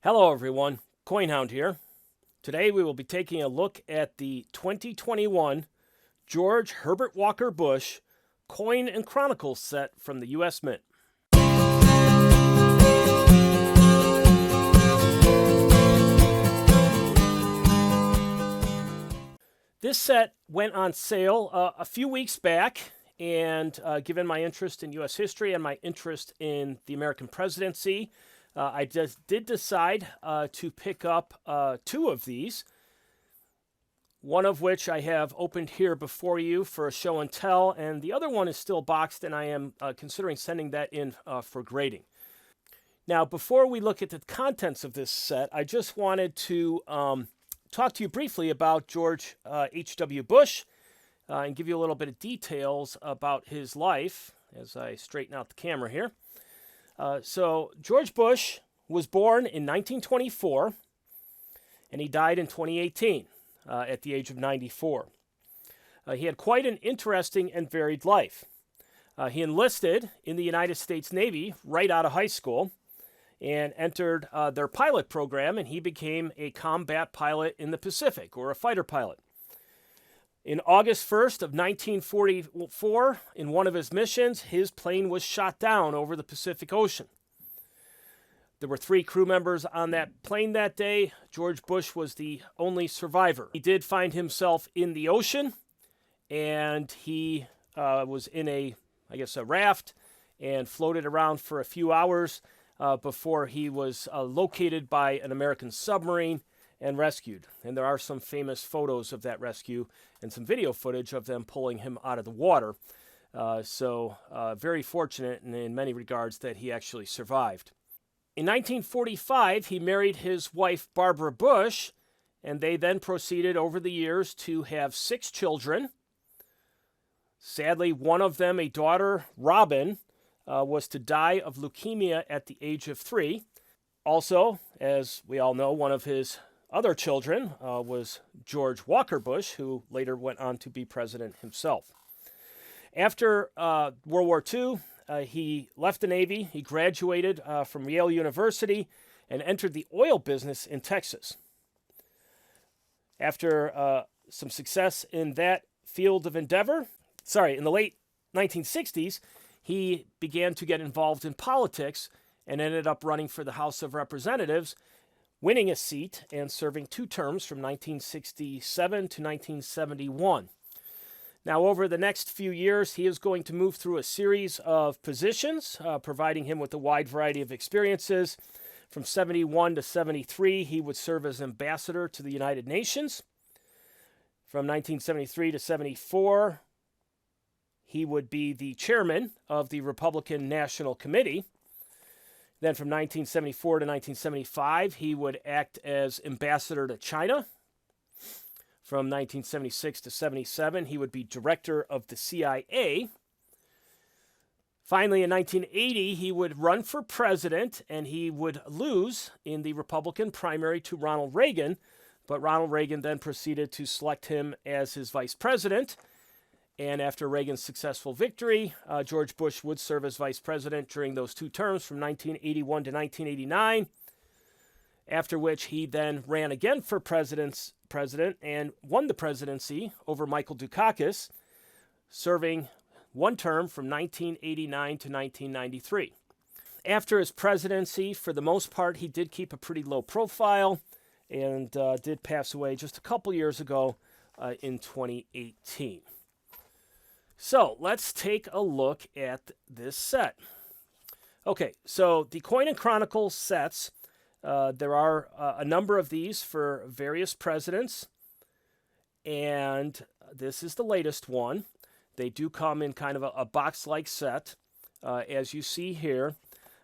Hello everyone, CoinHound here. Today we will be taking a look at the 2021 George Herbert Walker Bush Coin and Chronicles set from the U.S. Mint. This set went on sale a few weeks back, and given my interest in U.S. history and my interest in the American presidency, I just did decide to pick up two of these, one of which I have opened here before you for a show and tell, and the other one is still boxed, and I am considering sending that in for grading. Now, before we look at the contents of this set, I just wanted to talk to you briefly about George H.W. Bush and give you a little bit of details about his life as I straighten out the camera here. So George Bush was born in 1924, and he died in 2018 at the age of 94. He had quite an interesting and varied life. He enlisted in the United States Navy right out of high school and entered their pilot program, and he became a combat pilot in the Pacific, or a fighter pilot. In August 1st of 1944, in one of his missions, his plane was shot down over the Pacific Ocean. There were 3 crew members on that plane that day. George Bush was the only survivor. He did find himself in the ocean, and he was in a raft and floated around for a few hours before he was located by an American submarine and rescued. And there are some famous photos of that rescue and some video footage of them pulling him out of the water. So very fortunate in many regards that he actually survived. In 1945, he married his wife, Barbara Bush, and they then proceeded over the years to have 6 children. Sadly, one of them, a daughter, Robin, was to die of leukemia at the age of 3. Also, as we all know, one of his other children was George Walker Bush, who later went on to be president himself. After World War II, he left the Navy. He graduated from Yale University and entered the oil business in Texas. After some success in that field of endeavor, in the late 1960s, he began to get involved in politics and ended up running for the House of Representatives, winning a seat and serving 2 terms from 1967 to 1971. Now, over the next few years, he is going to move through a series of positions, providing him with a wide variety of experiences. From 71 to 73, he would serve as ambassador to the United Nations. From 1973 to 74, he would be the chairman of the Republican National Committee. Then from 1974 to 1975, he would act as ambassador to China. From 1976 to 77, he would be director of the CIA. Finally, in 1980, he would run for president, and he would lose in the Republican primary to Ronald Reagan. But Ronald Reagan then proceeded to select him as his vice president. And after Reagan's successful victory, George Bush would serve as vice president during those 2 terms from 1981 to 1989, after which he then ran again for president and won the presidency over Michael Dukakis, serving 1 term from 1989 to 1993. After his presidency, for the most part, he did keep a pretty low profile and did pass away just a couple years ago in 2018. So let's take a look at this set. Okay, so the Coin and Chronicles sets, there are a number of these for various presidents, and this is the latest one. They do come in kind of a box-like set. As you see here,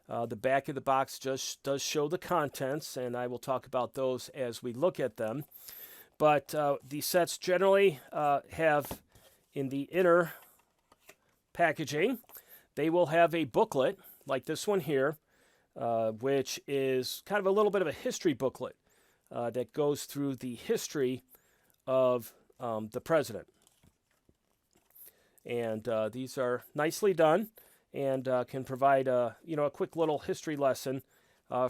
the back of the box just does show the contents, and I will talk about those as we look at them. But these sets generally have in the inner packaging, they will have a booklet like this one here, which is kind of a little bit of a history booklet that goes through the history of the president. And these are nicely done and can provide a quick little history lesson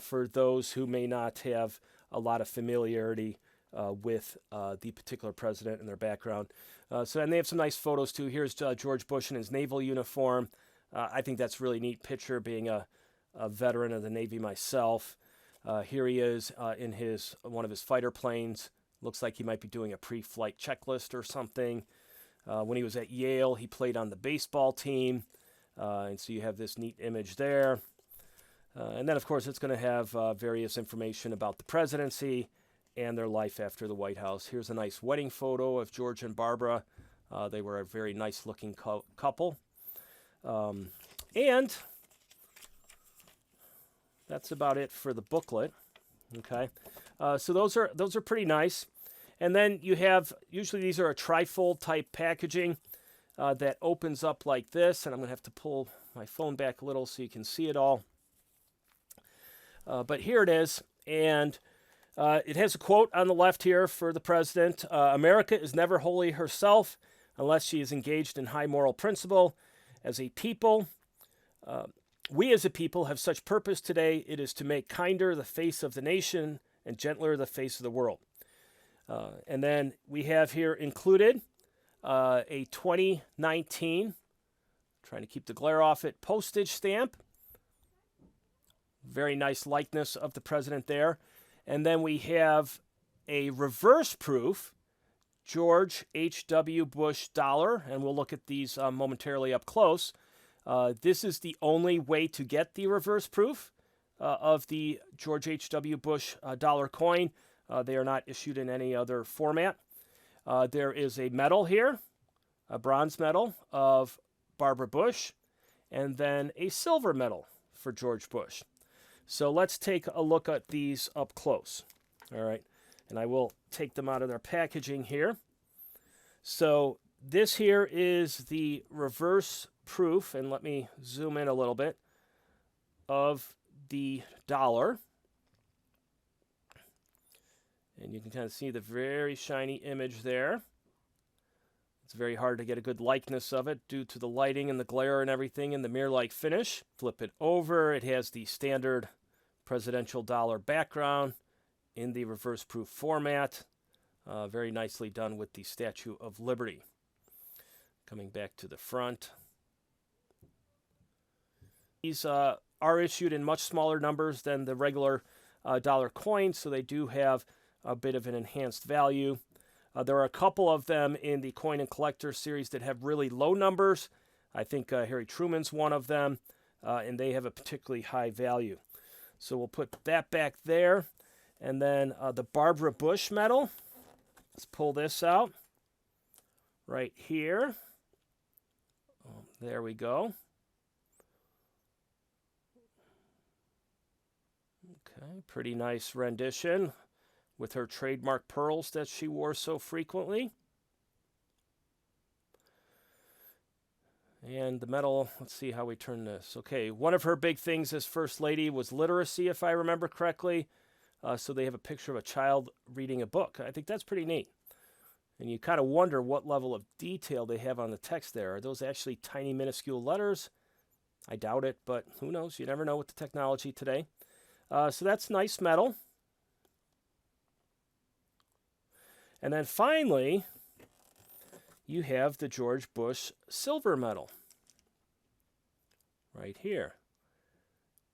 for those who may not have a lot of familiarity with the particular president and their background. And they have some nice photos too. Here's George Bush in his naval uniform. I think that's a really neat picture, being a veteran of the Navy myself. Here he is in one of his fighter planes. Looks like he might be doing a pre-flight checklist or something. When he was at Yale, he played on the baseball team. And so you have this neat image there. And then, of course, it's going to have various information about the presidency and their life after the White House. Here's a nice wedding photo of George and Barbara. They were a very nice-looking couple. And that's about it for the booklet. Okay, so those are pretty nice. And then you have, usually these are a trifold type packaging that opens up like this. And I'm going to have to pull my phone back a little so you can see it all. But here it is. And it has a quote on the left here for the president. America is never wholly herself unless she is engaged in high moral principle. As a people, we as a people have such purpose today. It is to make kinder the face of the nation and gentler the face of the world. And then we have here included a 2019, trying to keep the glare off it, postage stamp. Very nice likeness of the president there. And then we have a reverse proof George H.W. Bush dollar, and we'll look at these momentarily up close. This is the only way to get the reverse proof of the George H.W. Bush dollar coin. They are not issued in any other format. There is a medal here, a bronze medal of Barbara Bush, and then a silver medal for George Bush. So let's take a look at these up close. All right, and I will take them out of their packaging here. So this here is the reverse proof, and let me zoom in a little bit, of the dollar. And you can kind of see the very shiny image there. It's very hard to get a good likeness of it due to the lighting and the glare and everything and the mirror-like finish. Flip it over. It has the standard presidential dollar background in the reverse proof format. Very nicely done with the Statue of Liberty. Coming back to the front. These are issued in much smaller numbers than the regular dollar coins, so they do have a bit of an enhanced value. There are a couple of them in the Coin and Collector series that have really low numbers. I think Harry Truman's one of them, and they have a particularly high value. So we'll put that back there. And then the Barbara Bush medal. Let's pull this out right here. Oh, there we go. Okay, pretty nice rendition with her trademark pearls that she wore so frequently. And the medal, let's see how we turn this. Okay, one of her big things as First Lady was literacy, if I remember correctly. So they have a picture of a child reading a book. I think that's pretty neat. And you kind of wonder what level of detail they have on the text there. Are those actually tiny, minuscule letters? I doubt it, but who knows? You never know with the technology today. So that's nice metal. And then finally, you have the George Bush silver medal right here.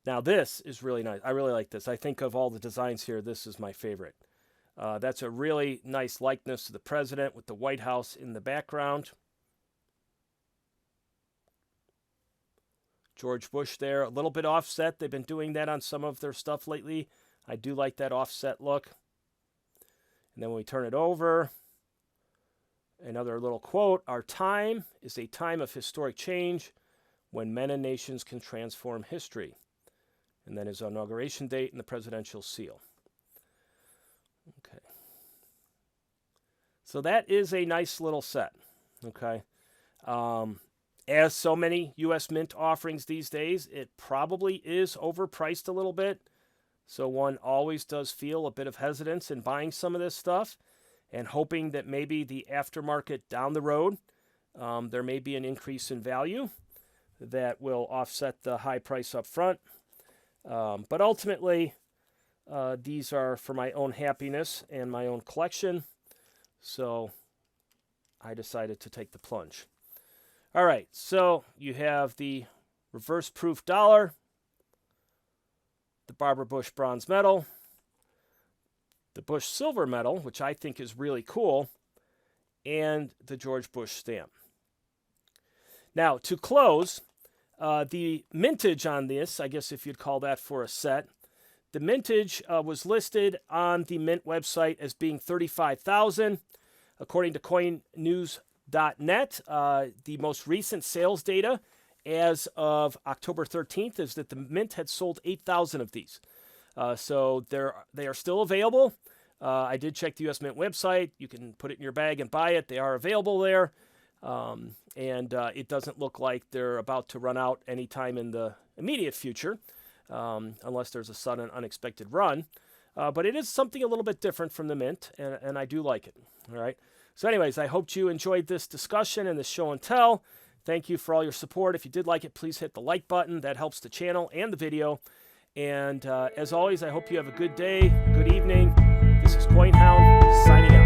Now this is really nice. I really like this. I think of all the designs here, this is my favorite. That's a really nice likeness to the president with the White House in the background. George Bush there, a little bit offset. They've been doing that on some of their stuff lately. I do like that offset look. And then when we turn it over, another little quote, "Our time is a time of historic change when men and nations can transform history." And then his inauguration date and the presidential seal. Okay. So that is a nice little set. Okay. As so many U.S. Mint offerings these days, it probably is overpriced a little bit. So one always does feel a bit of hesitance in buying some of this stuff and hoping that maybe the aftermarket down the road, there may be an increase in value that will offset the high price up front. But ultimately, these are for my own happiness and my own collection. So I decided to take the plunge. All right, so you have the reverse proof dollar, the Barbara Bush bronze medal, the Bush silver medal, which I think is really cool, and the George Bush stamp. Now, to close, the mintage on this, I guess if you'd call that for a set, the mintage was listed on the Mint website as being $35,000. According to coinnews.net, the most recent sales data as of October 13th is that the Mint had sold 8,000 of these. So they are still available. I did check the U.S. Mint website. You can put it in your bag and buy it. They are available there. And it doesn't look like they're about to run out anytime in the immediate future, unless there's a sudden unexpected run. But it is something a little bit different from the Mint, and I do like it. All right. So anyways, I hope you enjoyed this discussion and this show and tell. Thank you for all your support. If you did like it, please hit the like button. That helps the channel and the video. And as always, I hope you have a good day, good evening. This is CoinHound signing out.